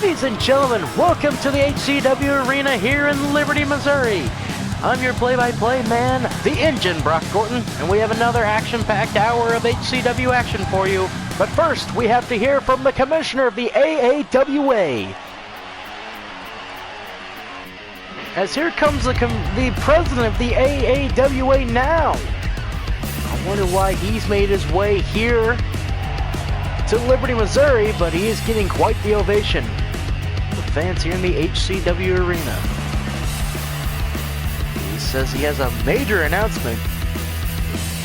Ladies and gentlemen, welcome to the HCW Arena here in Liberty, Missouri. I'm your play-by-play man, the Engine, Brock Gorton, and we have another action-packed hour of HCW action for you. But first, we have to hear from the commissioner of the AAWA. As here comes the president of the AAWA now. I wonder why he's made his way here to Liberty, Missouri, but he is getting quite the ovation. The fans here in the HCW Arena. He says he has a major announcement,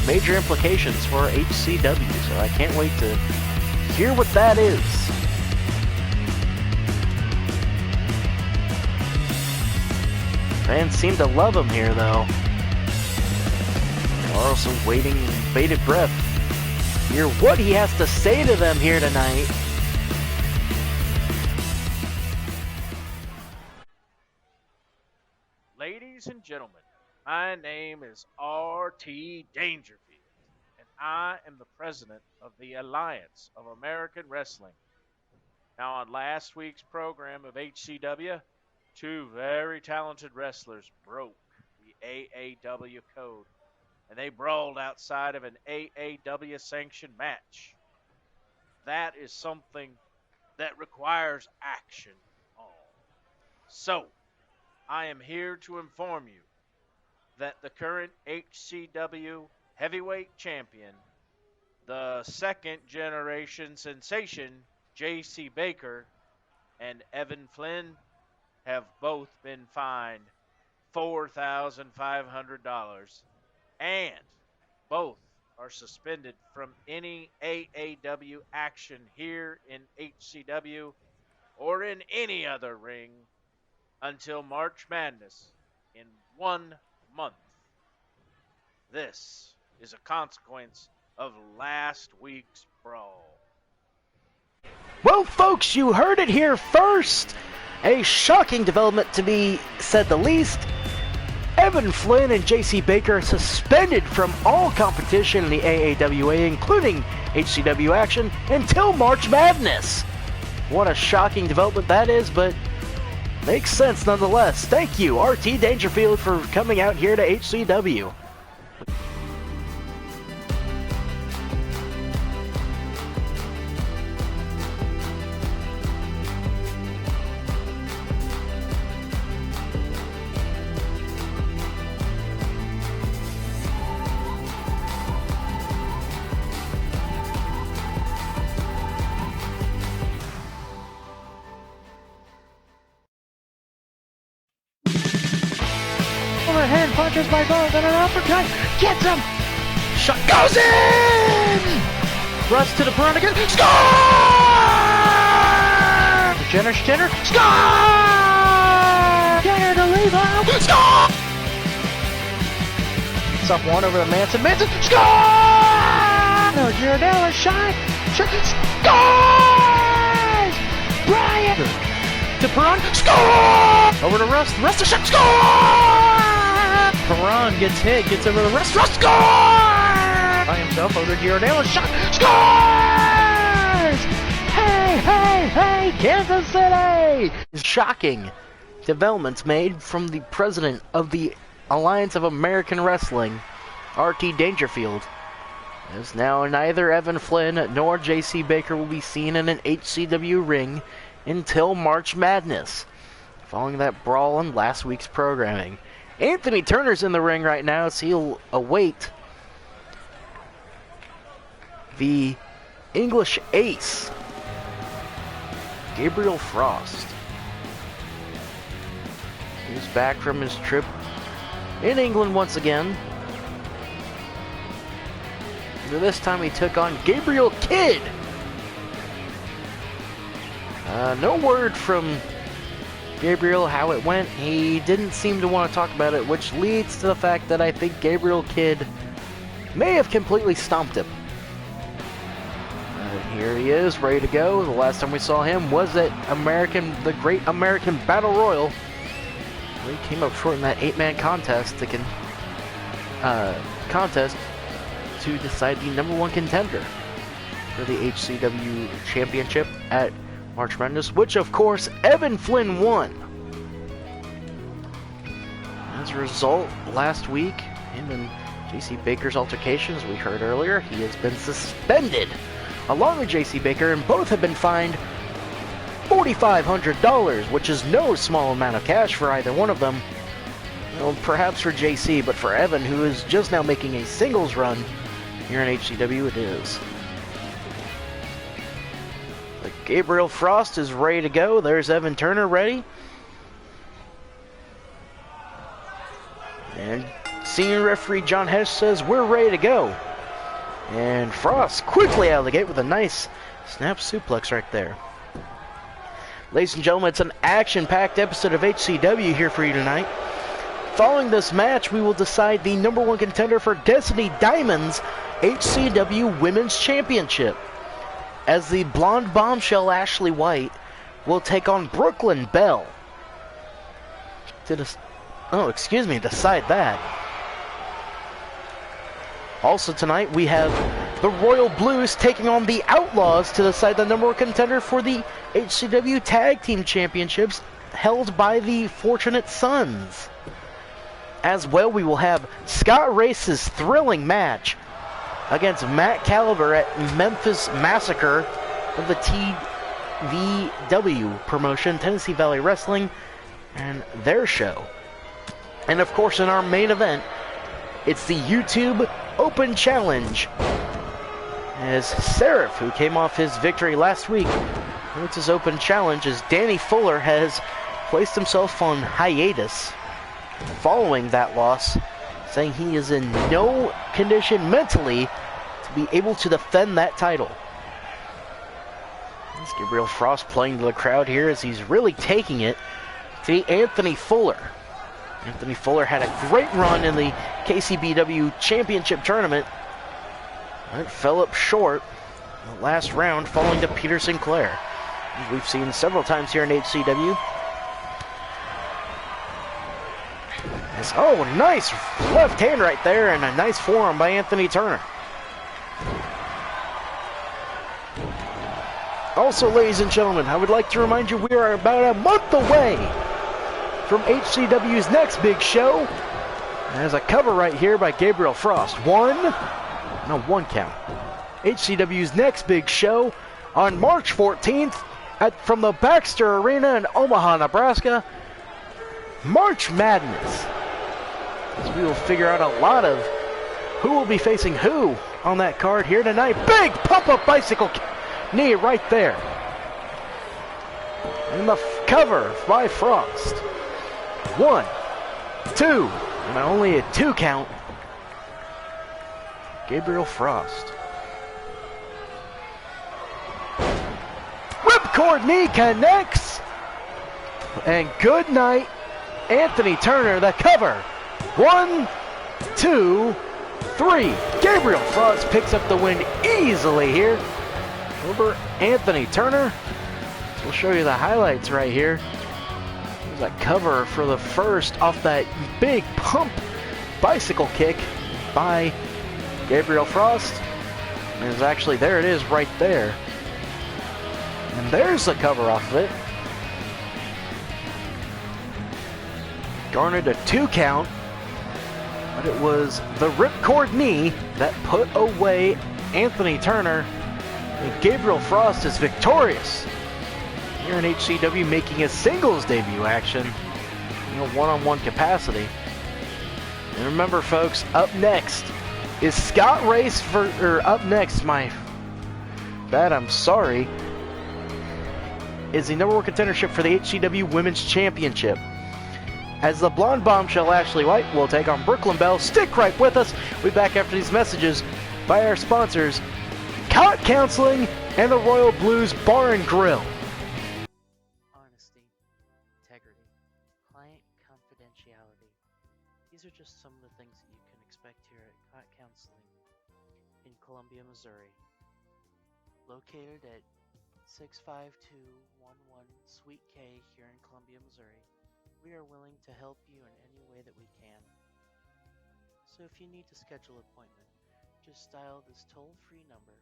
major implications for HCW, so I can't wait to hear what that is. Fans seem to love him here, though. We're also waiting with bated breath to hear what he has to say to them here tonight. Ladies and gentlemen, my name is RT Dangerfield, and I am the president of the Alliance of American Wrestling. Now, on last week's program of HCW, two very talented wrestlers broke the AAW code, and they brawled outside of an AAW sanctioned match. That is something that requires action. So, I am here to inform you that the current HCW heavyweight champion, the second generation sensation, J.C. Baker, and Evan Flynn have both been fined $4,500, and both are suspended from any AAW action here in HCW or in any other ring until March Madness in 1 month. This is a consequence of last week's brawl. Well, folks, you heard it here first. A shocking development, to be said the least. Evan Flynn and J.C. Baker are suspended from all competition in the AAWA, including HCW action, until March Madness. What a shocking development that is, but makes sense nonetheless. Thank you, RT Dangerfield, for coming out here to HCW. Overhead punches by both and an uppercut gets him. Shot goes in. Thrust to the front again. Score! Jenner, score! Jenner to Levo. Score! It's up one over to Manson. Score! No, Giordella shot. Scores! Bryant to Perron. Score! Over to Rust. Rust a shot. Score! Perron gets hit, gets over the Rust score! By himself, over to Giordano, shot, scores! Hey, Kansas City! Shocking developments made from the president of the Alliance of American Wrestling, RT Dangerfield. As now neither Evan Flynn nor J.C. Baker will be seen in an HCW ring until March Madness, following that brawl in last week's programming. Anthony Turner's in the ring right now, so he'll await the English ace, Gabriel Frost. He's back from his trip in England once again. This time he took on Gabriel Kidd. No word from Gabriel how it went. He didn't seem to want to talk about it, which leads to the fact that I think Gabriel Kidd may have completely stomped him. Here he is, ready to go. The last time we saw him was at the Great American Battle Royal, where he came up short in that 8-man contest to decide the #1 contender for the HCW Championship at March Madness, which of course Evan Flynn won. As a result, last week, him and J.C. Baker's altercation, as we heard earlier, he has been suspended along with J.C. Baker, and both have been fined $4,500, which is no small amount of cash for either one of them. Well, perhaps for J.C., but for Evan, who is just now making a singles run here in HCW, it is. But Gabriel Frost is ready to go. There's Evan Turner ready. And senior referee John Hesh says we're ready to go. And Frost quickly out of the gate with a nice snap suplex right there. Ladies and gentlemen, it's an action-packed episode of HCW here for you tonight. Following this match, we will decide the #1 contender for Destiny Diamonds HCW Women's Championship, as the blonde bombshell Ashley White will take on Brooklyn Bell to decide that. Also tonight, we have the Royal Blues taking on the Outlaws to decide the #1 contender for the HCW Tag Team Championships held by the Fortunate Sons. As well, we will have Scott Race's thrilling match against Mack Caliber at Memphis Massacre of the TVW promotion, Tennessee Valley Wrestling, and their show. And of course, in our main event, it's the YouTube Open Challenge, as Seraph, who came off his victory last week, it's his Open Challenge, as Danny Fuller has placed himself on hiatus following that loss, saying he is in no condition mentally to be able to defend that title. It's Gabriel Frost playing to the crowd here, as he's really taking it to Anthony Fuller. Anthony Fuller had a great run in the KCBW Championship Tournament. It fell up short in the last round, falling to Peter Sinclair, as we've seen several times here in HCW. Oh, nice left hand right there, and a nice forearm by Anthony Turner. Also, ladies and gentlemen, I would like to remind you we are about a month away from HCW's next big show. There's a cover right here by Gabriel Frost. One count. HCW's next big show on March 14th from the Baxter Arena in Omaha, Nebraska. March Madness. As we will figure out a lot of who will be facing who on that card here tonight. Big pump-up bicycle knee right there. And the cover by Frost. 1, 2, and only a 2 count. Gabriel Frost. Ripcord knee connects. And good night, Anthony Turner, the cover. 1, 2, 3. Gabriel Frost picks up the win easily here over Anthony Turner. We'll show you the highlights right here. There's that cover for the first off that big pump bicycle kick by Gabriel Frost. And it's actually, there it is right there. And there's the cover off of it. Garnered a 2 count. But it was the ripcord knee that put away Anthony Turner. And Gabriel Frost is victorious here in HCW, making his singles debut action in a one-on-one capacity. And remember, folks, up next is Scott Race up next, my bad, I'm sorry, is the #1 contendership for the HCW Women's Championship, as the blonde bombshell Ashley White will take on Brooklyn Bell. Stick right with us. We'll be back after these messages by our sponsors, Cot Counseling and the Royal Blues Bar and Grill. Honesty, integrity, client confidentiality. These are just some of the things that you can expect here at Cot Counseling in Columbia, Missouri. Located at 65211 Suite K here in Columbia, Missouri. We are willing to help you in any way that we can. So if you need to schedule an appointment, just dial this toll-free number,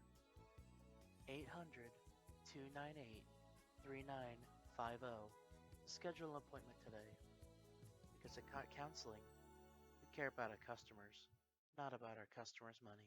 3950 to schedule an appointment today. Because at Cot Counseling, we care about our customers, not about our customers' money.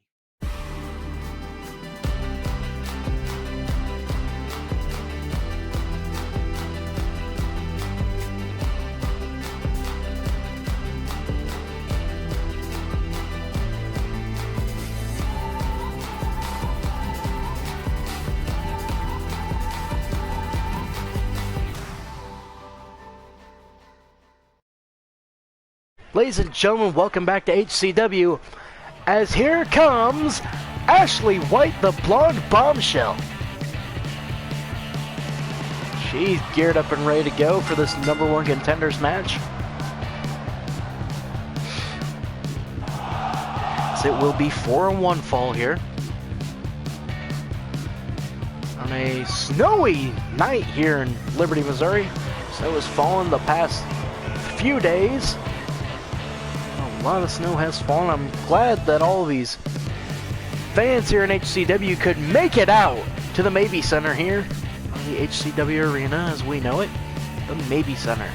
Ladies and gentlemen, welcome back to HCW, as here comes Ashley White, the blonde bombshell. She's geared up and ready to go for this #1 contenders match. So it will be 4-on-1 fall here on a snowy night here in Liberty, Missouri. Snow has fallen the past few days. A lot of snow has fallen. I'm glad that all these fans here in HCW could make it out to the Maybe Center here, on the HCW Arena as we know it, the Maybe Center.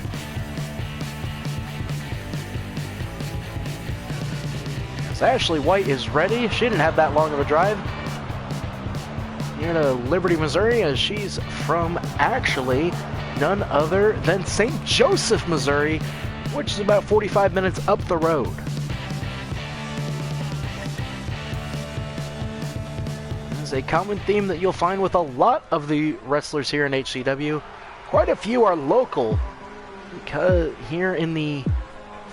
As Ashley White is ready, she didn't have that long of a drive here to Liberty, Missouri, as she's from actually none other than St. Joseph, Missouri, which is about 45 minutes up the road. This is a common theme that you'll find with a lot of the wrestlers here in HCW. Quite a few are local, because here in the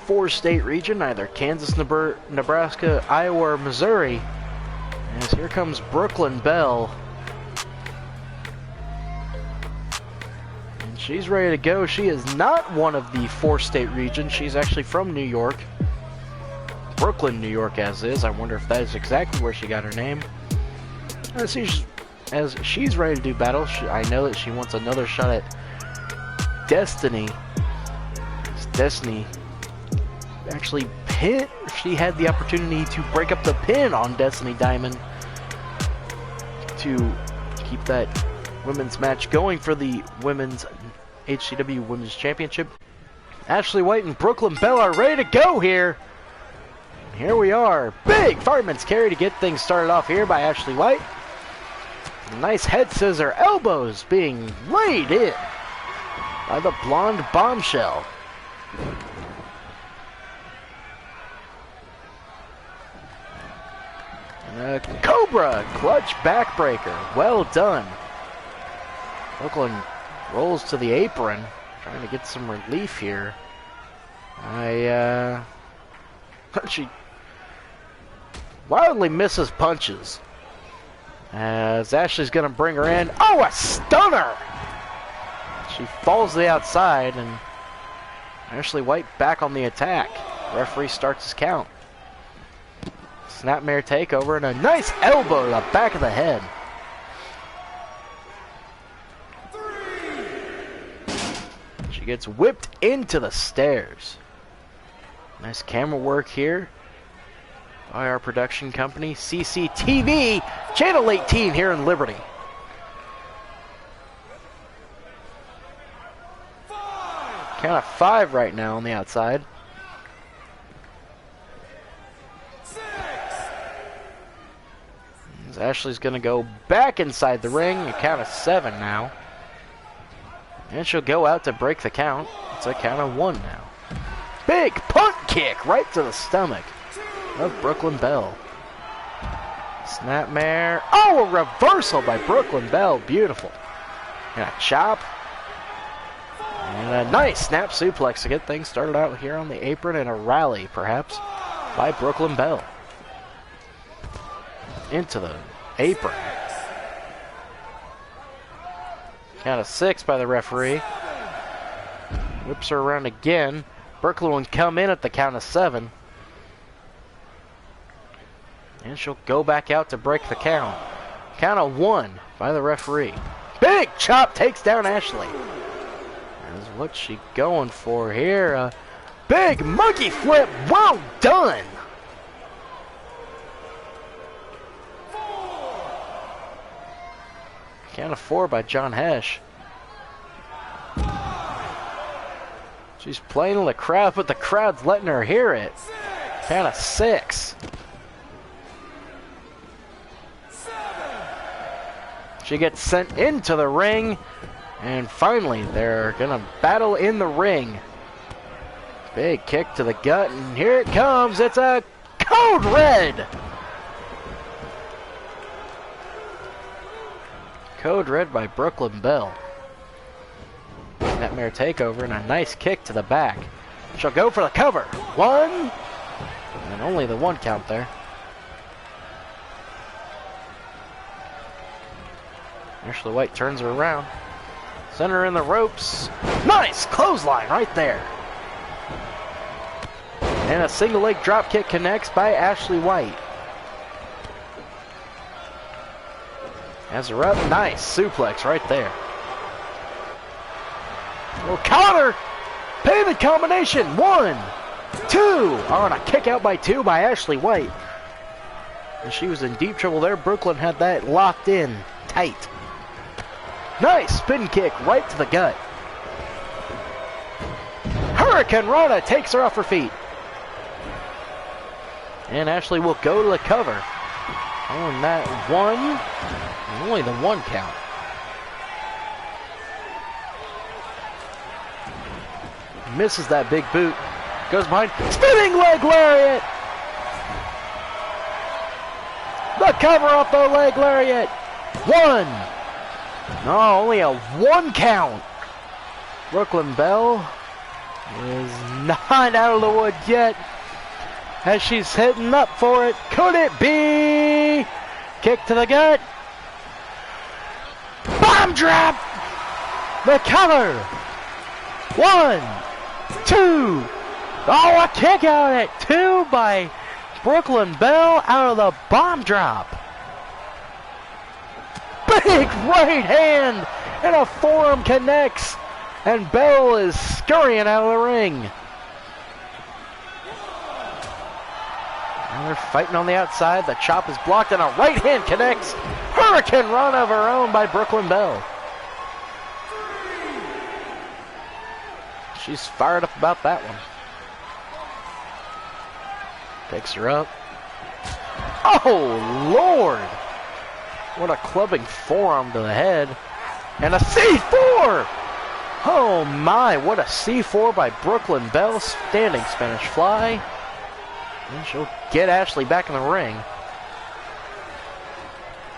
4-state region, either Kansas, Nebraska, Iowa, or Missouri. As here comes Brooklyn Bell. She's ready to go. She is not one of the 4-state region. She's actually from New York. Brooklyn, New York as is. I wonder if that is exactly where she got her name. As she's ready to do battle, I know that she wants another shot at Destiny. Destiny actually she had the opportunity to break up the pin on Destiny Diamond to keep that women's match going for the women's HCW Women's Championship. Ashley White and Brooklyn Bell are ready to go here. And here we are. Big fireman's carry to get things started off here by Ashley White. Nice head scissor elbows being laid in by the blonde bombshell. And a Cobra clutch backbreaker. Well done. Brooklyn rolls to the apron, trying to get some relief here. She wildly misses punches. As Ashley's going to bring her in. Oh, a stunner! She falls to the outside, and Ashley White back on the attack. Referee starts his count. Snapmare takeover and a nice elbow to the back of the head. She gets whipped into the stairs. Nice camera work here by our production company, CCTV, Channel 18 here in Liberty. Count of 5 right now on the outside. 6. As Ashley's going to go back inside the ring, a count of 7 now. And she'll go out to break the count. It's a count of 1 now. Big punt kick right to the stomach of Brooklyn Bell. Snapmare. Oh, a reversal by Brooklyn Bell. Beautiful. And a chop. And a nice snap suplex to get things started out here on the apron, and a rally, perhaps, by Brooklyn Bell. Into the apron. Count of 6 by the referee. Whips her around again. Brooklyn will come in at the count of 7. And she'll go back out to break the count. Count of 1 by the referee. Big chop takes down Ashley. That's what she going for here. A big monkey flip. Well done. 4. Count of 4 by John Hesh. She's playing to the crowd, but the crowd's letting her hear it. Count of 6. She gets sent into the ring, and finally they're gonna battle in the ring. Big kick to the gut, and here it comes. It's a Code Red. Code Red by Brooklyn Bell. Nightmare takeover and a nice kick to the back. She'll go for the cover. 1, and only the 1 count there. Ashley White turns her around. Send her in the ropes. Nice clothesline right there. And a single leg drop kick connects by Ashley White. Has her up. Nice suplex right there. Well, counter. Pivot combination. 1, 2. On a kick out by 2 by Ashley White. And she was in deep trouble there. Brooklyn had that locked in tight. Nice spin kick right to the gut. Hurricane Rana takes her off her feet. And Ashley will go to the cover. On that 1, and only the 1 count. Misses that big boot. Goes behind. Spinning leg lariat. The cover off the leg lariat. 1. No, only a 1 count. Brooklyn Bell is not out of the woods yet. As she's hitting up for it. Could it be? Kick to the gut. Bomb drop. The cover. 1, 2. Oh, a kick out at 2 by Brooklyn Bell out of the bomb drop. Big right hand and a forearm connects. And Bell is scurrying out of the ring. Now they're fighting on the outside. The chop is blocked and a right hand connects. Hurricane Run of her own by Brooklyn Bell. She's fired up about that one. Picks her up. Oh, Lord. What a clubbing forearm to the head. And a C4. Oh, my. What a C4 by Brooklyn Bell. Standing Spanish fly. And she'll get Ashley back in the ring.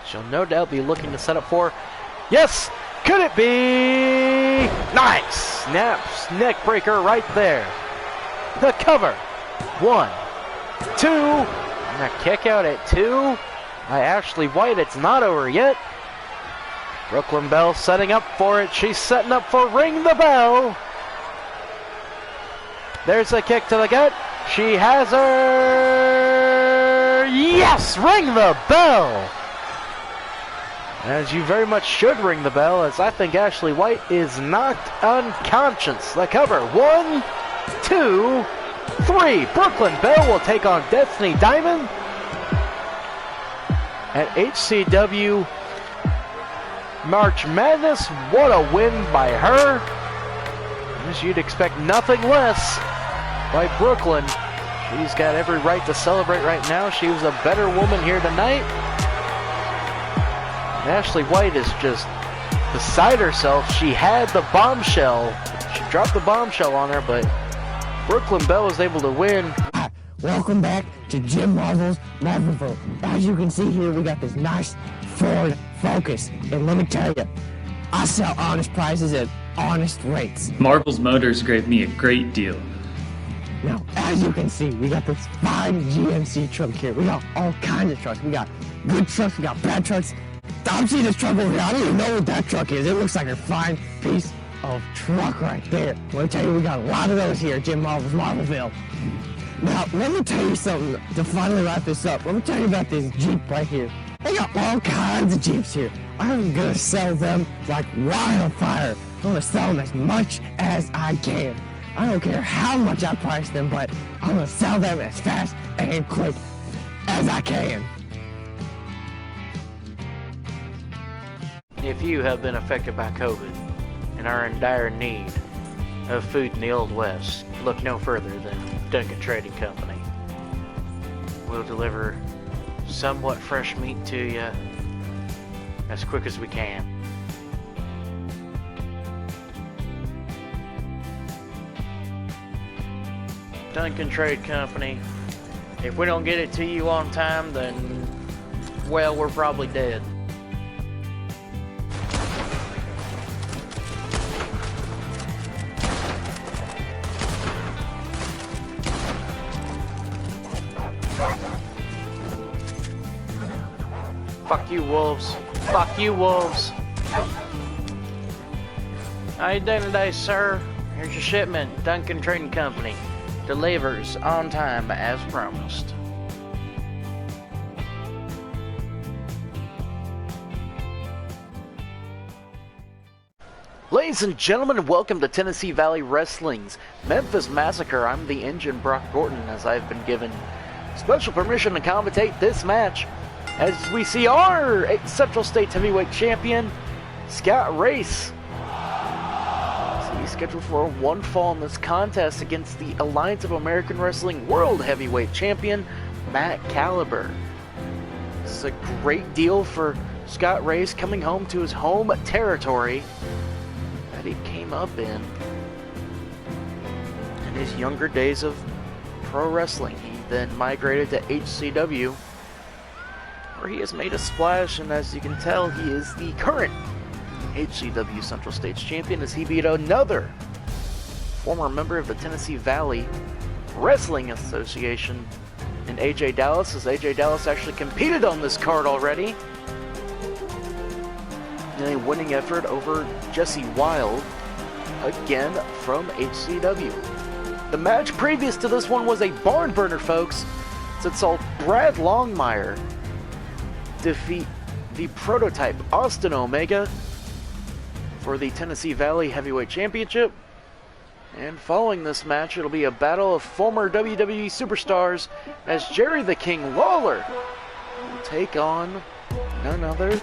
She'll no doubt be looking to set up for... Yes! Could it be? Nice! Snaps neck breaker right there. The cover. 1, 2. And a kick out at 2 by Ashley White. It's not over yet. Brooklyn Bell setting up for it. She's setting up for Ring the Bell. There's a kick to the gut. She has her. Yes! Ring the bell! As you very much should ring the bell, as I think Ashley White is knocked unconscious. The cover. 1, 2, 3. Brooklyn Bell will take on Destiny Diamond at HCW March Madness. What a win by her. As you'd expect nothing less by Brooklyn. She's got every right to celebrate right now. She was a better woman here tonight. And Ashley White is just beside herself. She had the bombshell. She dropped the bombshell on her, but Brooklyn Bell was able to win. Welcome back to Jim Marvel's Marvelville. As you can see here, we got this nice Ford Focus. And let me tell you, I sell honest prices at honest rates. Marvel's Motors gave me a great deal. Now, as you can see, we got this fine GMC truck here. We got all kinds of trucks. We got good trucks, we got bad trucks. I'm seeing this truck over here. I don't even know what that truck is. It looks like a fine piece of truck right there. Let me tell you, we got a lot of those here at Jim Marvel's Marvelville. Now, let me tell you something to finally wrap this up. Let me tell you about this Jeep right here. They got all kinds of Jeeps here. I'm gonna sell them like wildfire. I'm gonna sell them as much as I can. I don't care how much I price them, but I'm gonna sell them as fast and quick as I can. If you have been affected by COVID and are in dire need of food in the Old West, look no further than Duncan Trading Company. We'll deliver somewhat fresh meat to you as quick as we can. Duncan Trade Company. If we don't get it to you on time, then, well, we're probably dead. Fuck you, wolves. Fuck you, wolves. How you doing today, sir? Here's your shipment. Duncan Trading Company delivers on time as promised. Ladies and gentlemen, welcome to Tennessee Valley Wrestling's Memphis Massacre. I'm the engine, Brock Gorton, as I've been given special permission to commentate this match as we see our Central State Heavyweight Champion, Scott Race. He's scheduled for one fall in this contest against the Alliance of American Wrestling World Heavyweight Champion, Mack Caliber. This is a great deal for Scott Race, coming home to his home territory that he came up in his younger days of pro wrestling. He then migrated to HCW, where he has made a splash, and as you can tell, he is the current HCW Central States Champion as he beat another former member of the Tennessee Valley Wrestling Association in AJ Dallas, as AJ Dallas actually competed on this card already in a winning effort over Jesse Wild, again from HCW. The match previous to this one was a barn burner, folks, as it saw Brad Longmire defeat the prototype Austin Omega for the Tennessee Valley Heavyweight Championship. And following this match, it'll be a battle of former WWE superstars as Jerry the King Lawler will take on none other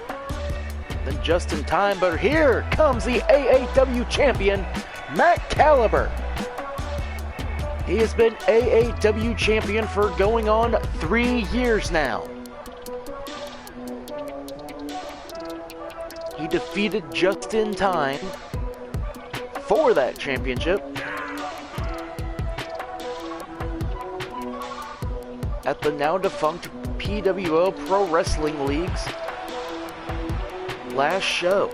than just in time. But here comes the AAW champion, Mack Caliber. He has been AAW champion for going on 3 years now. He defeated Just in Time for that championship at the now defunct PWO Pro Wrestling League's last show.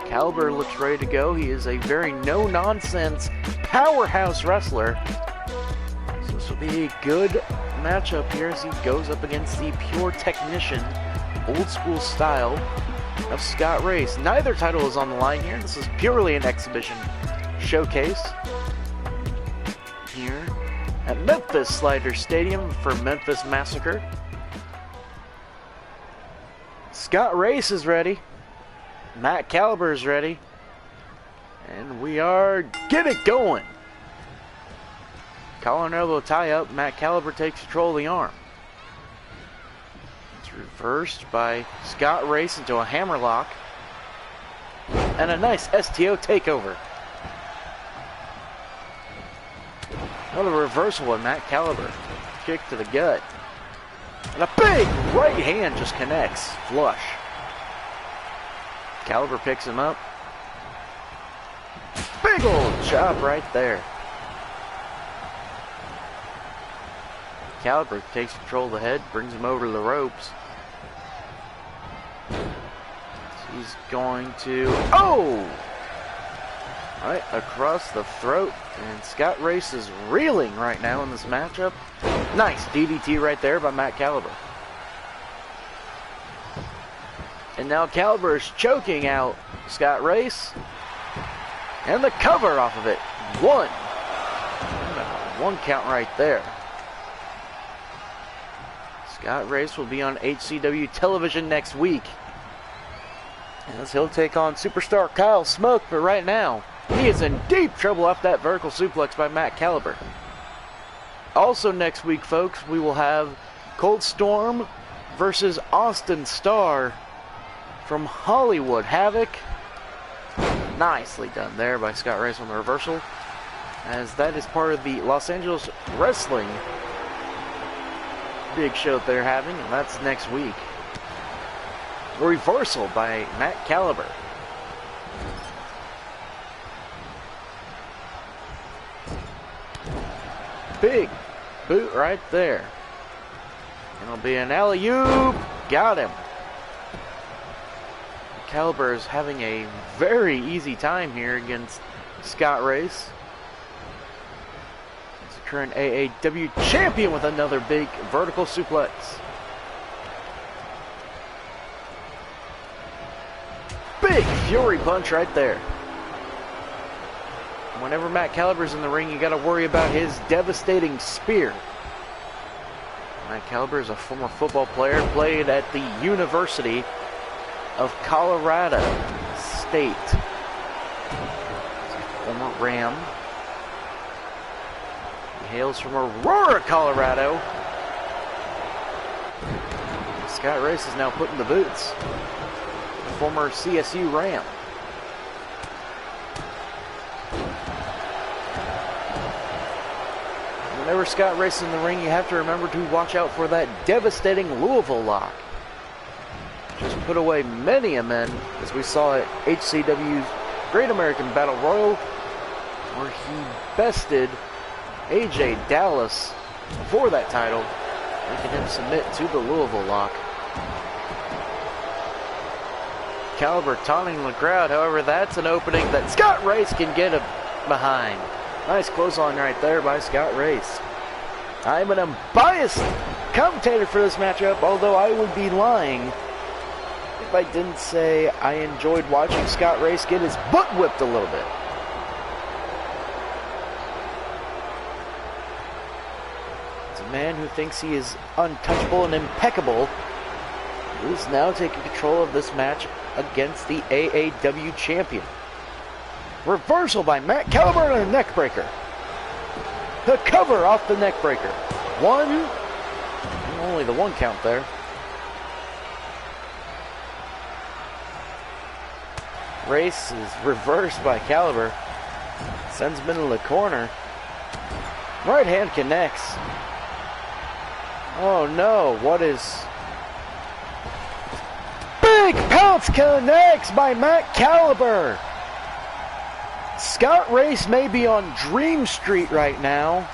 Caliber looks ready to go. He is a very no-nonsense powerhouse wrestler. So this will be a good matchup here as he goes up against the pure technician, old school style of Scott Race. Neither title is on the line here. This is purely an exhibition showcase here at Memphis Slider Stadium for Memphis Massacre. Scott Race is ready. Mack Caliber is ready. And we are get it going. Collar and elbow tie up. Mack Caliber takes control of the arm. It's reversed by Scott Race into a hammerlock. And a nice STO takeover. What a reversal with Mack Caliber. Kick to the gut. And a big right hand just connects. Flush. Caliber picks him up. Big old chop right there. Caliber takes control of the head, brings him over to the ropes. He's going to... Oh! Right across the throat. And Scott Race is reeling right now in this matchup. Nice DDT right there by Mack Caliber. And now Caliber is choking out Scott Race. And the cover off of it. One count right there. Scott Race will be on HCW television next week, as he'll take on superstar Kyle Smoke, but right now, he is in deep trouble off that vertical suplex by Mack Caliber. Also next week, folks, we will have Cold Storm versus Austin Starr from Hollywood Havoc. Nicely done there by Scott Race on the reversal, as that is part of the Los Angeles Wrestling big show that they're having, and that's next week. A reversal by Mack Caliber. Big boot right there. And it'll be an alley-oop. Got him. Caliber is having a very easy time here against Scott Race. He's the current AAW champion with another big vertical suplex. Big Fury punch right there. Whenever Mack Caliber's in the ring, you got to worry about his devastating spear. Mack Caliber is a former football player, played at the University of Colorado State. Former Ram. He hails from Aurora, Colorado. Scott Race is now putting the boots. The former CSU Ram. Whenever Scott Race is in the ring, you have to remember to watch out for that devastating Louisville lock. Just put away many a men, as we saw at HCW's Great American Battle Royal, where he bested AJ Dallas for that title, making him submit to the Louisville lock. Caliber taunting the crowd, however, that's an opening that Scott Race can get behind. Nice clothesline right there by Scott Race. I'm an unbiased commentator for this matchup, although I would be lying if I didn't say I enjoyed watching Scott Race get his butt whipped a little bit. It's a man who thinks he is untouchable and impeccable, who is now taking control of this match against the AAW champion. Reversal by Mack Caliber and a neck breaker. The cover off the neck breaker. One. Only the one count there. Race is reversed by Caliber. Sends him into the corner. Right hand connects. Oh no, what is... Big pounce connects by Mack Caliber. Scott Race may be on Dream Street right now,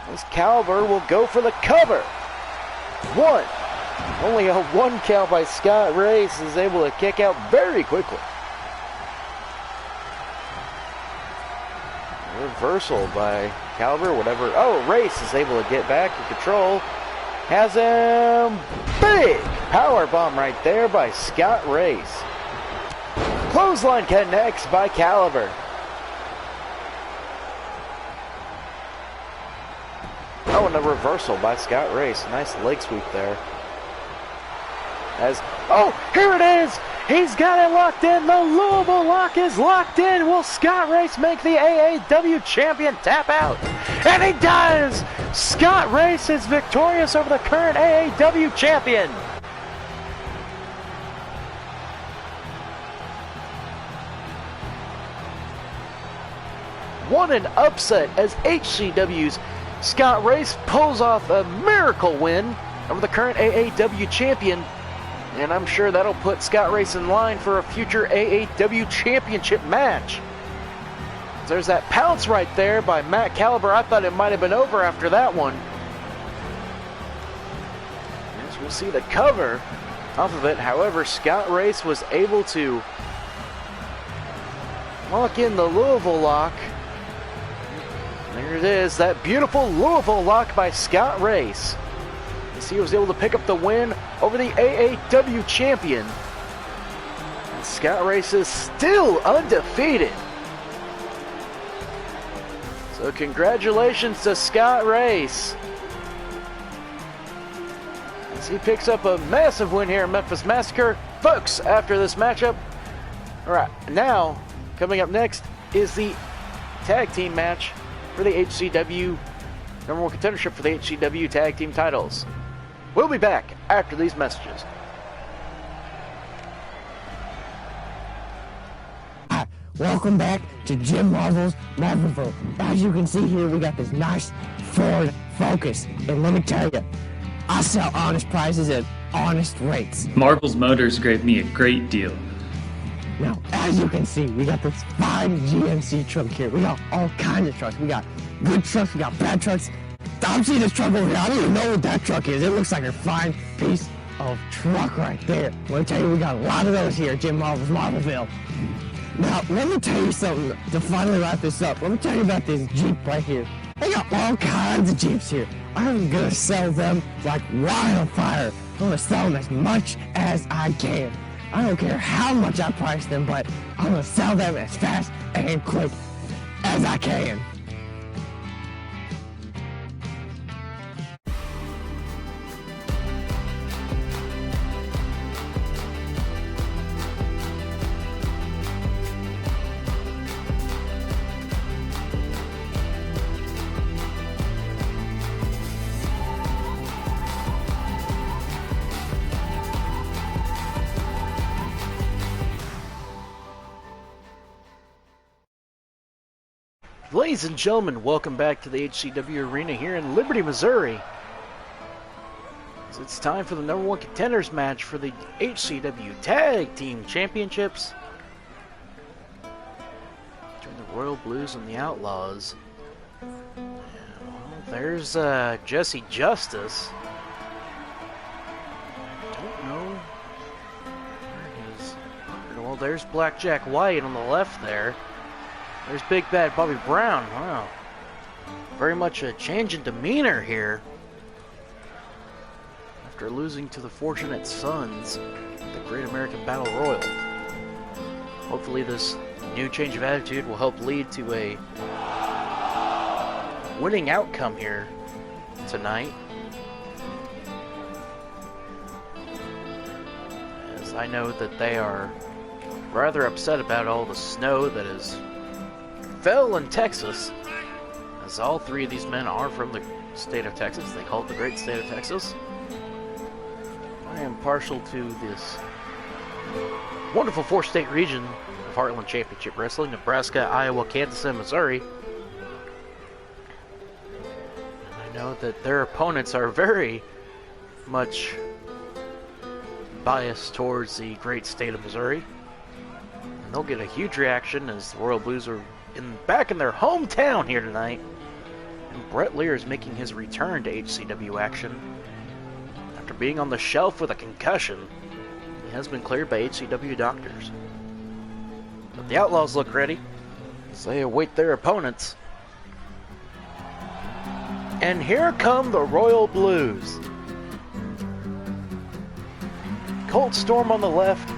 as Caliber will go for the cover. One. Only a one count by Scott Race is able to kick out very quickly. Reversal by Caliber, whatever. Oh, Race is able to get back in control. Has him. Big power bomb right there by Scott Race. Clothesline connects by Caliber. Oh, and a reversal by Scott Race. Nice leg sweep there. Oh, here it is! He's got it locked in. The Louisville lock is locked in. Will Scott Race make the AAW champion tap out? And he does! Scott Race is victorious over the current AAW champion. What an upset as HCW's Scott Race pulls off a miracle win over the current AAW champion. And I'm sure that'll put Scott Race in line for a future AAW championship match. There's that pounce right there by Mack Caliber. I thought it might have been over after that one. As we'll see the cover off of it. However, Scott Race was able to lock in the Louisville lock. There it is, that beautiful Louisville lock by Scott Race. As he was able to pick up the win over the AAW champion. And Scott Race is still undefeated. So congratulations to Scott Race, as he picks up a massive win here in Memphis Massacre. Folks, after this matchup, alright, now coming up next is the tag team match for the HCW number one contendership for the HCW tag team titles. We'll be back after these messages. Welcome back to Jim Marvel's Marvelville. As you can see here, we got this nice Ford Focus. And let me tell you, I sell honest prices at honest rates. Marvel's Motors gave me a great deal. Now, as you can see, we got this fine GMC truck here. We got all kinds of trucks. We got good trucks, we got bad trucks. I'm seeing this truck over here. I don't even know what that truck is. It looks like a fine piece of truck right there. Let me tell you, we got a lot of those here at Jim Marvel's Marvelville. Now, let me tell you something to finally wrap this up. Let me tell you about this Jeep right here. They got all kinds of Jeeps here. I'm gonna sell them like wildfire. I'm gonna sell them as much as I can. I don't care how much I price them, but I'm gonna sell them as fast and quick as I can. Ladies and gentlemen, welcome back to the HCW Arena here in Liberty, Missouri. So it's time for the #1 contenders match for the HCW Tag Team Championships between the Royal Blues and the Outlaws. Well, there's Jesse Justice. I don't know where his... Well, there's Blackjack White on the left there. There's Big Bad Bobby Brown. Wow. Very much a change in demeanor here. After losing to the Fortunate Sons at the Great American Battle Royal. Hopefully this new change of attitude will help lead to a winning outcome here tonight. As I know that they are rather upset about all the snow that is fell in Texas, as all three of these men are from the state of Texas. They call it the great state of Texas. I am partial to this wonderful four-state region of Heartland Championship Wrestling: Nebraska, Iowa, Kansas, and Missouri. And I know that their opponents are very much biased towards the great state of Missouri. And they'll get a huge reaction as the Royal Blues are back in their hometown here tonight. And Brett Lear is making his return to HCW action. After being on the shelf with a concussion, he has been cleared by HCW doctors. But the Outlaws look ready as they await their opponents. And here come the Royal Blues. Colt Storm on the left,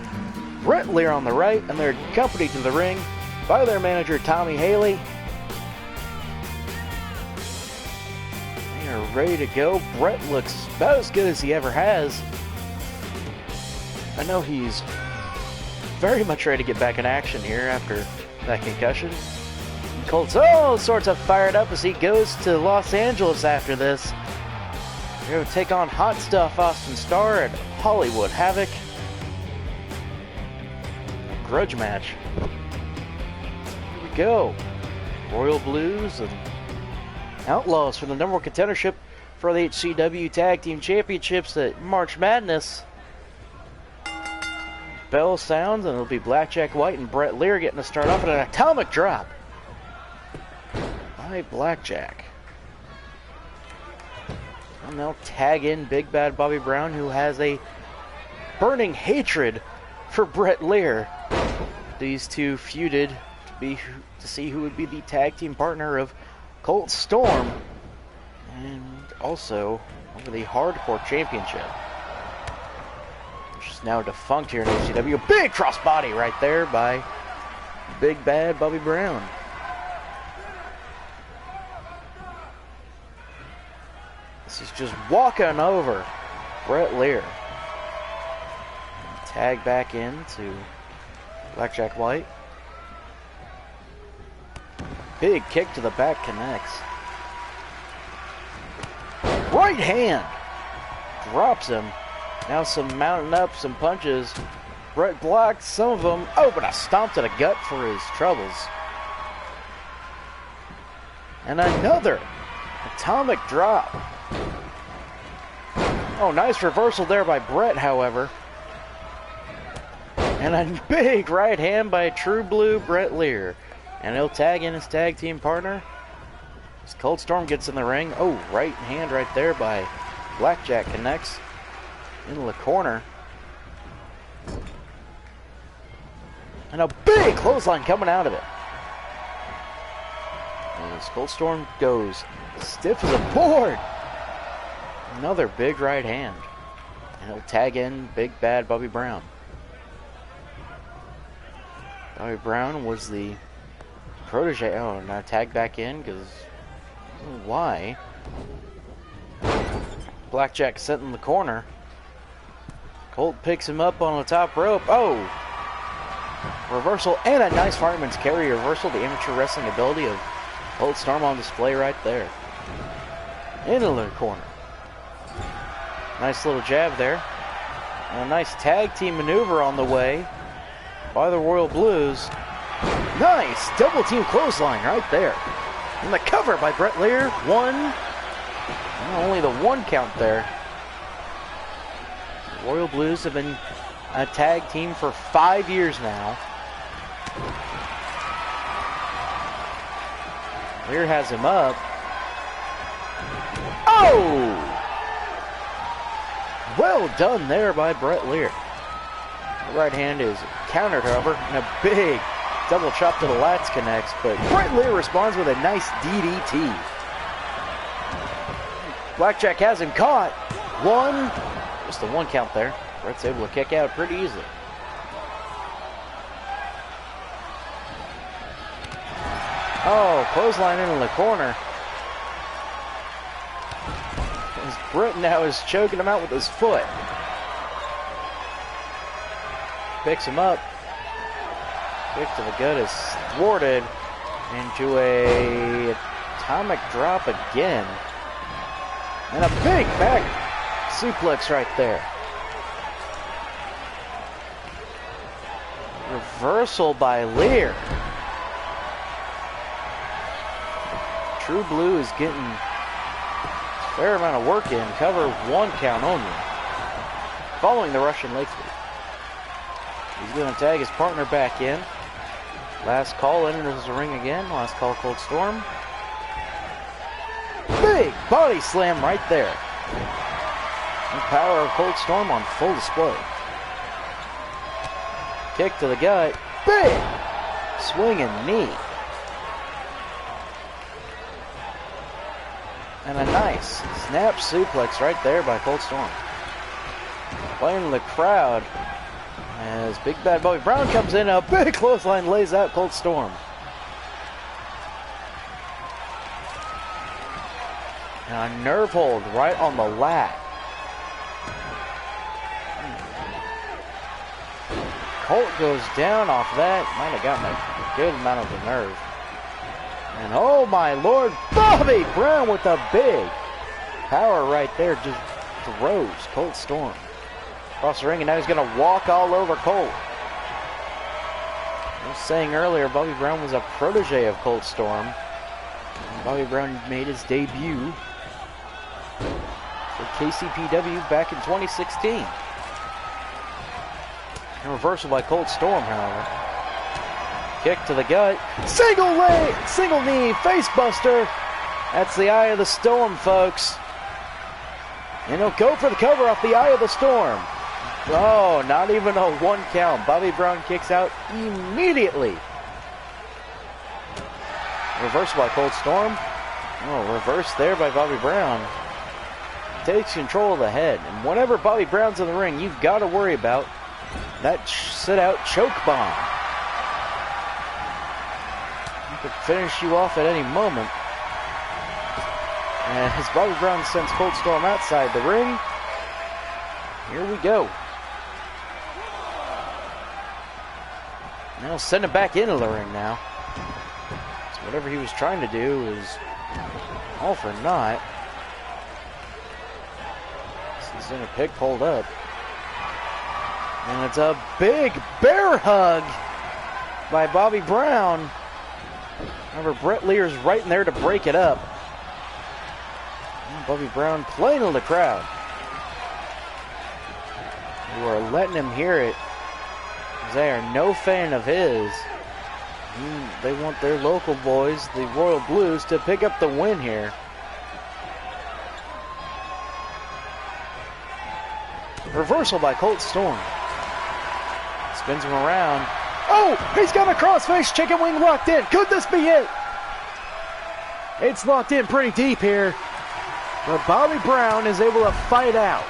Brett Lear on the right, and they're accompanied to the ring by their manager, Tommy Haley. They are ready to go. Brett looks about as good as he ever has. I know he's very much ready to get back in action here after that concussion. Colt's sorts of fired up as he goes to Los Angeles after this. They're going to take on Hot Stuff Austin Starr at Hollywood Havoc. A grudge match. Go. Royal Blues and Outlaws for the #1 contendership for the HCW Tag Team Championships at March Madness. Bell sounds and it'll be Blackjack White and Brett Lear getting to start off at an atomic drop by Blackjack. And they'll tag in Big Bad Bobby Brown, who has a burning hatred for Brett Lear. These two feuded to see who would be the tag team partner of Colt Storm, and also over the Hardcore Championship, which is now defunct here in HCW. Big crossbody right there by Big Bad Bobby Brown. This is just walking over Brett Lear. Tag back into Blackjack White. Big kick to the back connects. Right hand drops him. Now some mounting up, some punches Brett blocked some of them. Oh, but a stomp to the gut for his troubles. And another atomic drop. Oh, nice reversal there by Brett, however. And a big right hand by True Blue Brett Lear. And he'll tag in his tag team partner. As Cold Storm gets in the ring. Oh, right hand right there by Blackjack connects into the corner. And a big clothesline coming out of it. As Cold Storm goes stiff as a board. Another big right hand. And he'll tag in Big Bad Bobby Brown. Bobby Brown was the protege. Oh, now tag back in because why? Blackjack set in the corner. Colt picks him up on the top rope. Oh! Reversal and a nice fireman's carry reversal. The amateur wrestling ability of Cold Storm on display right there. Into the corner. Nice little jab there. And a nice tag team maneuver on the way by the Royal Blues. Nice double team clothesline right there. And the cover by Brett Lear. One. Only the one count there. The Royal Blues have been a tag team for 5 years now. Lear has him up. Oh! Well done there by Brett Lear. The right hand is countered, however, and a big double chop to the lats connects, but Brett Lear responds with a nice DDT. Blackjack has him caught. One, just a one count there. Brett's able to kick out pretty easily. Oh, clothesline into the corner. As Brett now is choking him out with his foot. Picks him up. Kick to the gut is thwarted into a atomic drop again. And a big back suplex right there. Reversal by Lear. True Blue is getting a fair amount of work in. Cover one count only. Following the Russian leg sweep. He's going to tag his partner back in. Last call enters the ring again. Last call, Cold Storm. Big body slam right there. The power of Cold Storm on full display. Kick to the gut. Big swinging knee. And a nice snap suplex right there by Cold Storm. Playing the crowd as Big Bad Bobby Brown comes in. A big clothesline lays out Cold Storm. And a nerve hold right on the lat. Colt goes down off that. Might have gotten a good amount of the nerve. And oh my lord, Bobby Brown with a big power right there. Just throws Colt Storm across the ring, and now he's going to walk all over Colt. I was saying earlier, Bobby Brown was a protege of Colt Storm. Bobby Brown made his debut for KCPW back in 2016. And reversal by Colt Storm, however. Kick to the gut. Single leg, single knee, face buster. That's the Eye of the Storm, folks. And he'll go for the cover off the Eye of the Storm. Oh, not even a one count. Bobby Brown kicks out immediately. Reversal by Cold Storm. Oh, reverse there by Bobby Brown. Takes control of the head. And whenever Bobby Brown's in the ring, you've got to worry about that sit-out choke bomb. He could finish you off at any moment. And as Bobby Brown sends Cold Storm outside the ring, here we go. Now send him back into the ring now. So whatever he was trying to do is all for naught. He's in a pig pulled up. And it's a big bear hug by Bobby Brown. However, Brett Lear's right in there to break it up. And Bobby Brown playing to the crowd, who are letting him hear it. They are no fan of his. They want their local boys, the Royal Blues, to pick up the win here. Reversal by Colt Storm. Spins him around. Oh, he's got a crossface chicken wing locked in. Could this be it? It's locked in pretty deep here. But Bobby Brown is able to fight out.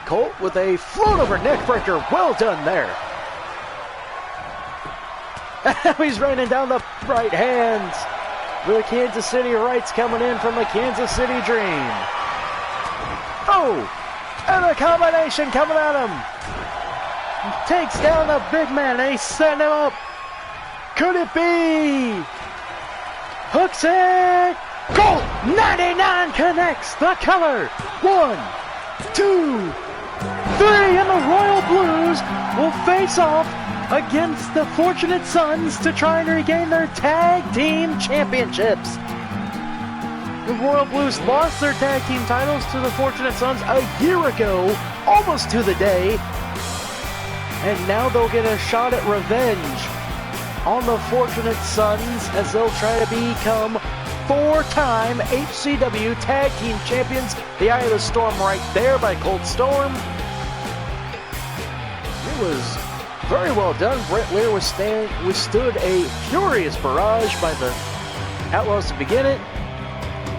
Colt with a float over neck breaker. Well done there. He's raining down the right hands. The Kansas City Rights coming in from the Kansas City Dream. Oh, and a combination coming at him. Takes down the big man and he's setting him up. Could it be? Hooks it. Colt 99 connects the color. 1, 2, 3, and the Royal Blues will face off against the Fortunate Sons to try and regain their tag team championships. The Royal Blues lost their tag team titles to the Fortunate Sons a year ago, almost to the day. And now they'll get a shot at revenge on the Fortunate Sons as they'll try to become 4-time HCW Tag Team Champions. The Eye of the Storm right there by Colt Storm. It was very well done. Brett Lear withstood a furious barrage by the Outlaws to begin it.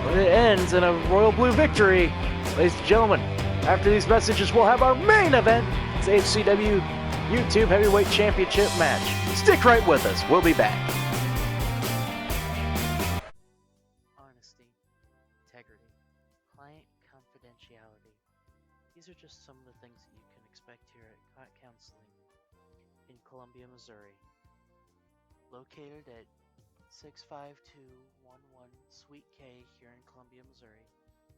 But it ends in a Royal Blue victory. Ladies and gentlemen, after these messages, we'll have our main event. It's HCW YouTube Heavyweight Championship match. Stick right with us. We'll be back. Honesty, integrity, client confidentiality. These are just some of the things that you can expect here at Cot Counseling in Columbia, Missouri. Located at 65211 Suite K here in Columbia, Missouri,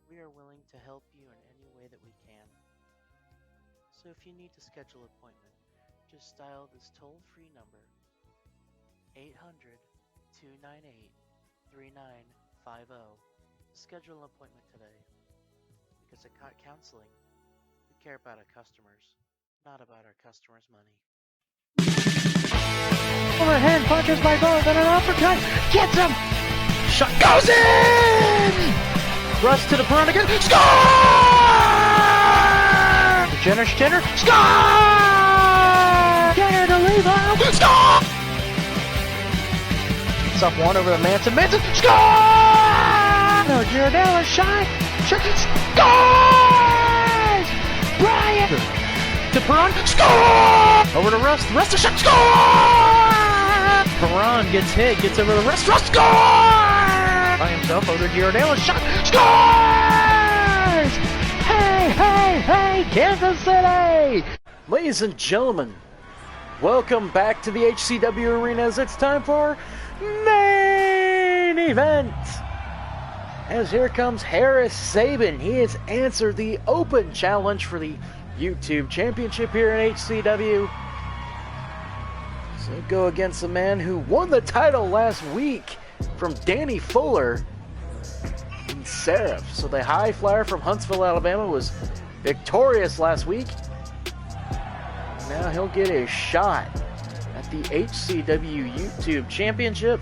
we are willing to help you in any way that we can. So if you need to schedule an appointment, just dial this toll-free number, 800-298-3950. Schedule an appointment today. Because at Cot Counseling, we care about our customers, not about our customers' money. Overhand punches by both and an uppercut. Gets him. Shot goes in. Thrust to the front again. Score! Jenner. Score! Jenner to Levo. Score! It's up one over the Manson. Score! No, Giordano shot. Scores! Bryant to Perron. Score! Over to Rust. Rust to shot. Score! Perron gets hit. Gets over the Rust. Rust score! By himself over to Giordano. Shot. Scores! Hey, Kansas City! Ladies and gentlemen, welcome back to the HCW arenas. It's time for main event. As here comes Harris Sabin. He has answered the open challenge for the YouTube Championship here in HCW. So go against the man who won the title last week from Danny Fuller in Seraph. So the high flyer from Huntsville, Alabama was victorious last week. Now he'll get a shot at the HCW YouTube Championship,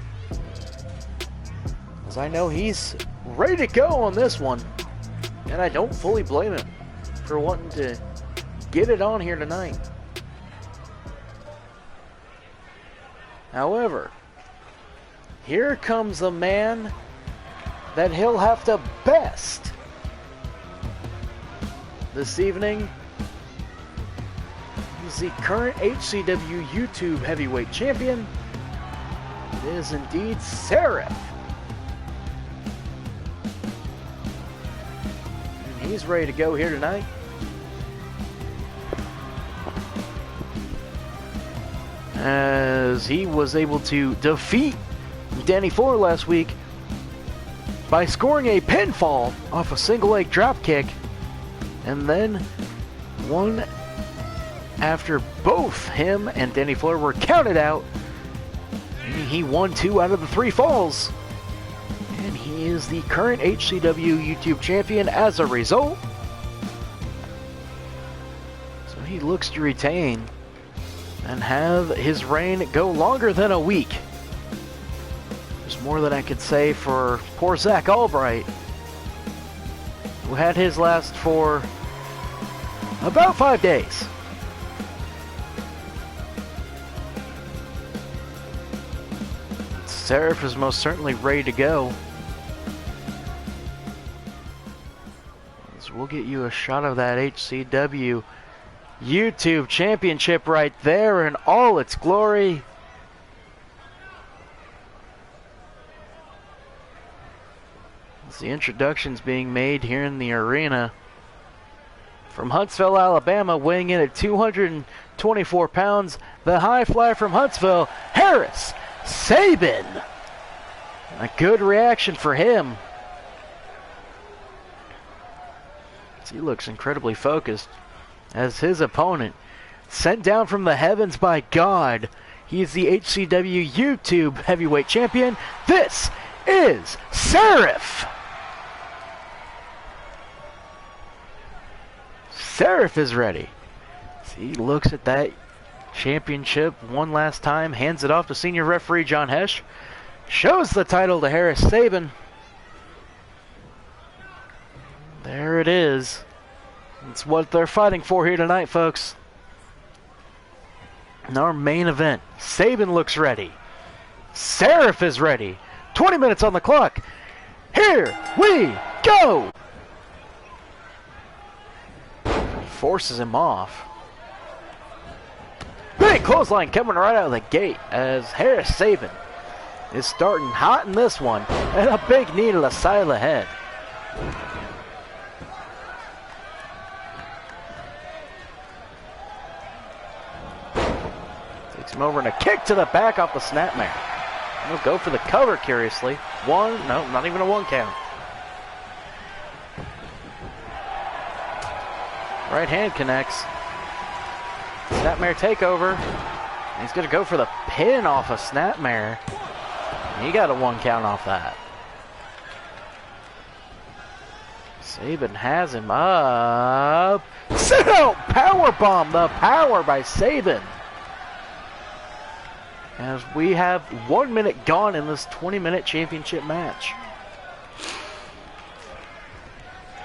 as I know he's ready to go on this one, and I don't fully blame him for wanting to get it on here tonight. However, here comes a man that he'll have to best this evening. He's the current HCW YouTube Heavyweight Champion. It is indeed Seraph. And he's ready to go here tonight. As he was able to defeat Danny Fuller last week by scoring a pinfall off a single leg drop kick, and then One after both him and Danny Floor were counted out. He won 2 out of the 3 falls. And he is the current HCW YouTube champion as a result. So he looks to retain and have his reign go longer than a week. There's more than I could say for poor Zach Albright, who had his last for about 5 days. Seraph is most certainly ready to go. So we'll get you a shot of that HCW YouTube Championship right there in all its glory. As the introductions being made here in the arena. From Huntsville, Alabama, weighing in at 224 pounds, the high flyer from Huntsville, Harris Sabin. A good reaction for him. He looks incredibly focused as his opponent, sent down from the heavens by God. He is the HCW YouTube Heavyweight Champion. This is Seraph. Seraph is ready. He looks at that championship one last time, hands it off to senior referee John Hesh, shows the title to Harris Sabin. There it is. It's what they're fighting for here tonight, folks. In our main event, Sabin looks ready. Seraph is ready. 20 minutes on the clock. Here we go! Forces him off. Big clothesline coming right out of the gate as Harris Sabin is starting hot in this one. And a big knee to the side of the head. Takes him over and a kick to the back off the snapmare. He'll go for the cover curiously. No, not even a 1 count. Right hand connects. Snapmare takeover. He's going to go for the pin off of Snapmare. He got a 1 count off that. Sabin has him up. Sit out! Powerbomb. The power by Sabin. As we have 1 minute gone in this 20-minute championship match.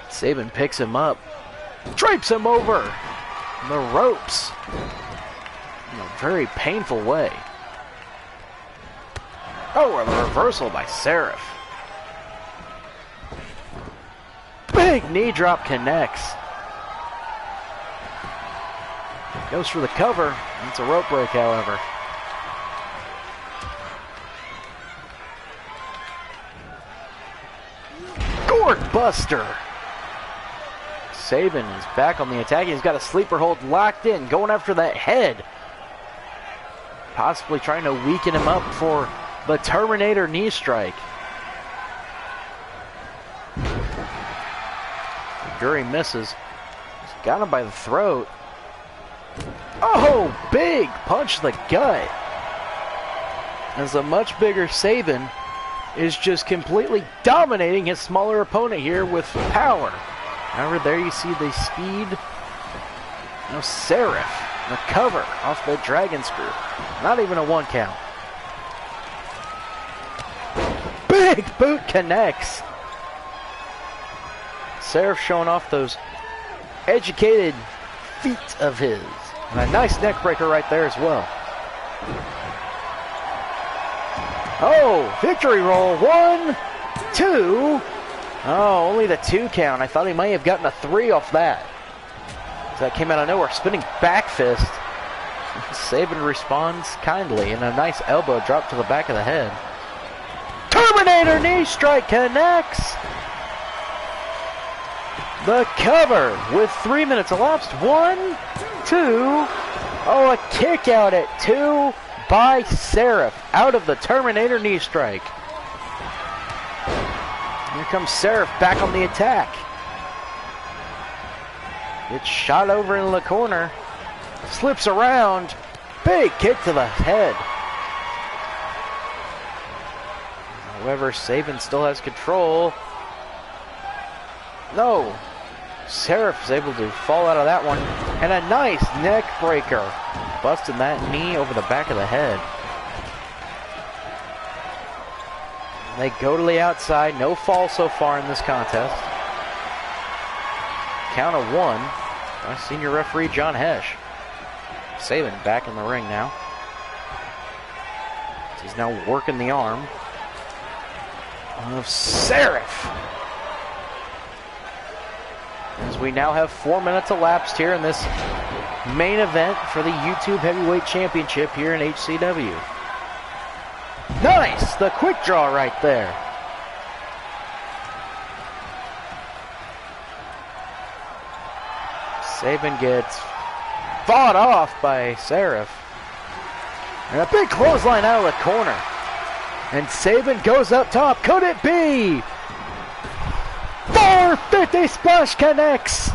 Sabin picks him up. Drapes him over the ropes in a very painful way. Oh, a reversal by Seraph. Big knee drop connects. Goes for the cover. It's a rope break, however. Gourd Buster. Sabin is back on the attack. He's got a sleeper hold locked in, going after that head. Possibly trying to weaken him up for the Terminator knee strike. Guri misses. He's got him by the throat. Oh, big punch to the gut. As a much bigger Sabin is just completely dominating his smaller opponent here with power. However, there you see the speed. Now Seraph, the cover off the dragon screw. Not even a 1 count. Big boot connects. Seraph showing off those educated feet of his. And a nice neck breaker right there as well. Oh, victory roll. 1, 2. Oh, only the 2 count. I thought he might have gotten a 3 off that. So that came out of nowhere. Spinning back fist. Sabin responds kindly, and a nice elbow drop to the back of the head. Terminator knee strike connects. The cover with 3 minutes elapsed. 1, 2. Oh, a kick out at 2 by Seraph out of the Terminator knee strike. Here comes Seraph back on the attack. Gets shot over in the corner. Slips around. Big kick to the head. However, Sabin still has control. No. Seraph is able to fall out of that one. And a nice neck breaker. Busting that knee over the back of the head. They go to the outside. No fall so far in this contest. Count of 1 by senior referee John Hesh. Sabin back in the ring now. He's now working the arm of Seraph. As we now have 4 minutes elapsed here in this main event for the YouTube Heavyweight Championship here in HCW. Nice! The quick draw right there. Sabin gets fought off by Seraph. And a big clothesline out of the corner. And Sabin goes up top. Could it be? 450 splash connects.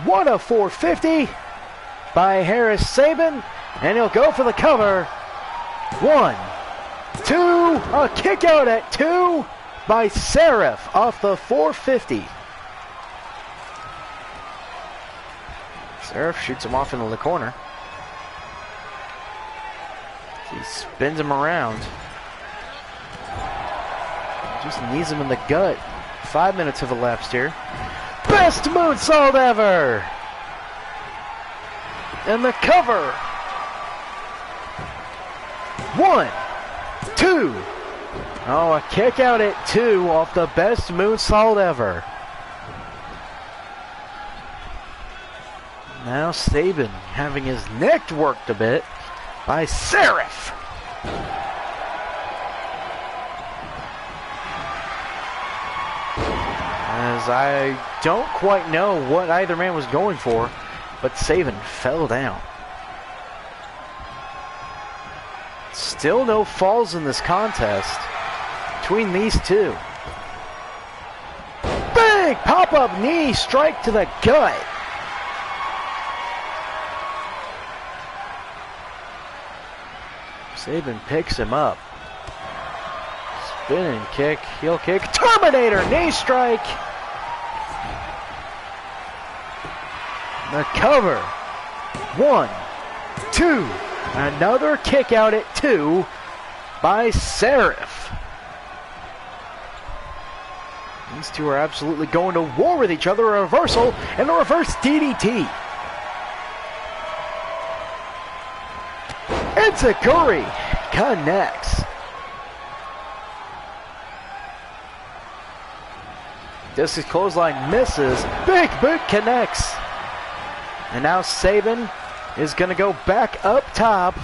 What a 450 by Harris Sabin. And he'll go for the cover. 1, 2, a kick out at 2 by Seraph off the 450. Seraph shoots him off into the corner. He spins him around. Just knees him in the gut. 5 minutes have elapsed here. Best moonsault ever! And the cover. 1, 2. Oh, a kick out at 2 off the best moonsault ever. Now Sabin having his neck worked a bit by Seraph. As I don't quite know what either man was going for, but Sabin fell down. Still no falls in this contest between these two. Big pop-up knee strike to the gut. Sabin picks him up. Spinning kick, heel kick, Terminator knee strike. The cover. 1, 2. Another kick out at 2 by Seraph. These two are absolutely going to war with each other. A reversal and a reverse DDT. Enziguri connects. Discus clothesline misses. Big boot connects. And now Sabin is going to go back up top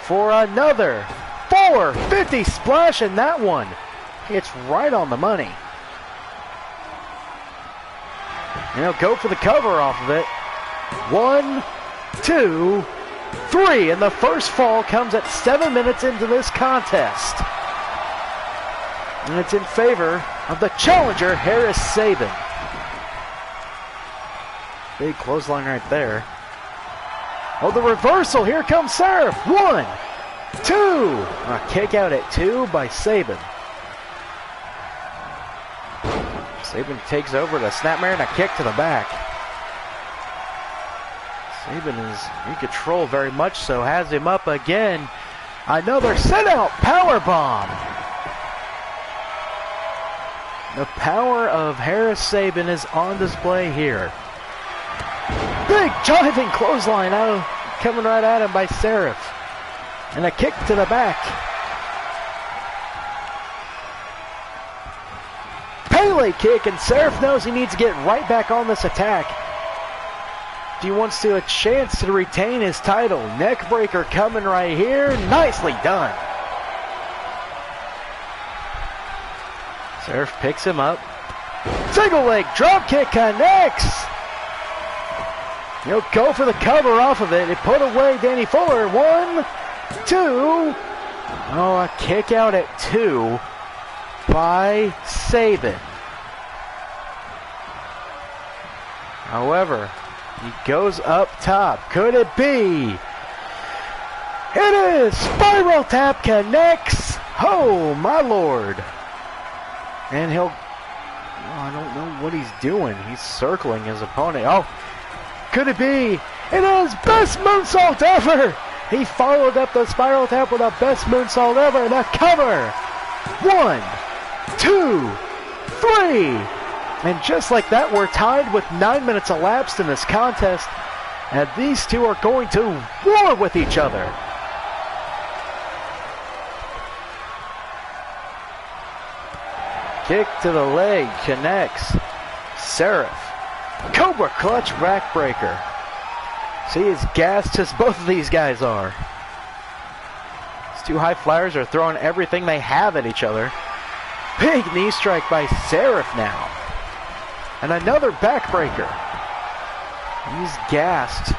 for another 450 splash, and that one hits right on the money. And he'll go for the cover off of it. 1, 2, 3, and the first fall comes at 7 minutes into this contest. And it's in favor of the challenger, Harris Sabin. Big clothesline right there. Oh, the reversal. Here comes Seraph. 1, 2. A kick out at 2 by Sabin. Sabin takes over the snapmare and a kick to the back. Sabin is in control, very much so. Has him up again. Another sit-out powerbomb. The power of Harris Sabin is on display here. Big driving clothesline out, coming right at him by Seraph. And a kick to the back. Pele kick, and Seraph knows he needs to get right back on this attack. He wants to a chance to retain his title. Neck breaker coming right here. Nicely done. Seraph picks him up. Single leg drop kick connects. He'll go for the cover off of it. It put away Danny Fuller. 1, 2. Oh, a kick out at 2 by Sabin. However, he goes up top. Could it be? It is! Spiral tap connects! Oh, my lord. And he'll... Oh, I don't know what he's doing. He's circling his opponent. Oh, could it be? It is best moonsault ever! He followed up the spiral tap with a best moonsault ever. The cover! 1, 2, 3! And just like that, we're tied with 9 minutes elapsed in this contest. And these two are going to war with each other. Kick to the leg, connects. Seraph. Cobra clutch backbreaker. See, as gassed as both of these guys are. These two high flyers are throwing everything they have at each other. Big knee strike by Seraph now. And another backbreaker. He's gassed.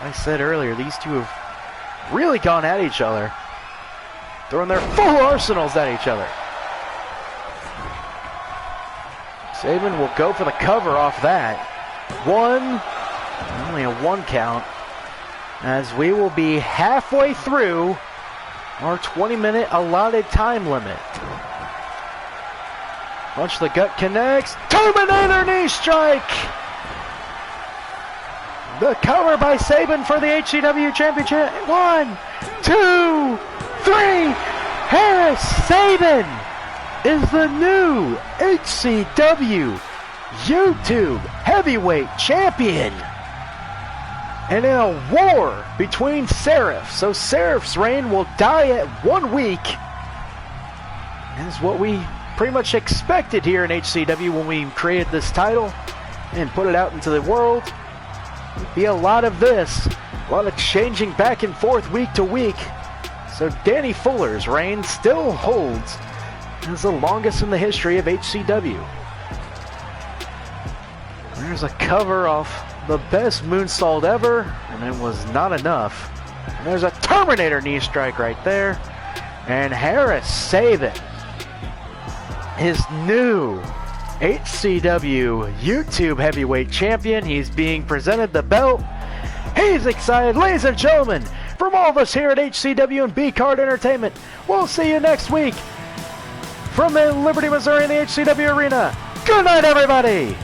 As I said earlier, these two have really gone at each other. Throwing their full arsenals at each other. Sabin will go for the cover off that. Only a 1 count. As we will be halfway through our 20-minute allotted time limit. Punch to the gut connects. Terminator knee strike! The cover by Sabin for the HCW Championship. 1, 2, 3. Harris Sabin is the new HCW YouTube Heavyweight Champion. And in a war between Seraph. So Seraph's reign will die at 1 week. That's what we pretty much expected here in HCW when we created this title and put it out into the world. It'd be a lot of this. A lot of changing back and forth week to week. So Danny Fuller's reign still holds as the longest in the history of HCW. There's a cover off the best moonsault ever, and it was not enough. And there's a Terminator knee strike right there. And Harris Sabin, his new HCW YouTube Heavyweight Champion. He's being presented the belt. He's excited. Ladies and gentlemen, from all of us here at HCW and B-Card Entertainment, we'll see you next week from the Liberty, Missouri in the HCW Arena. Good night, everybody!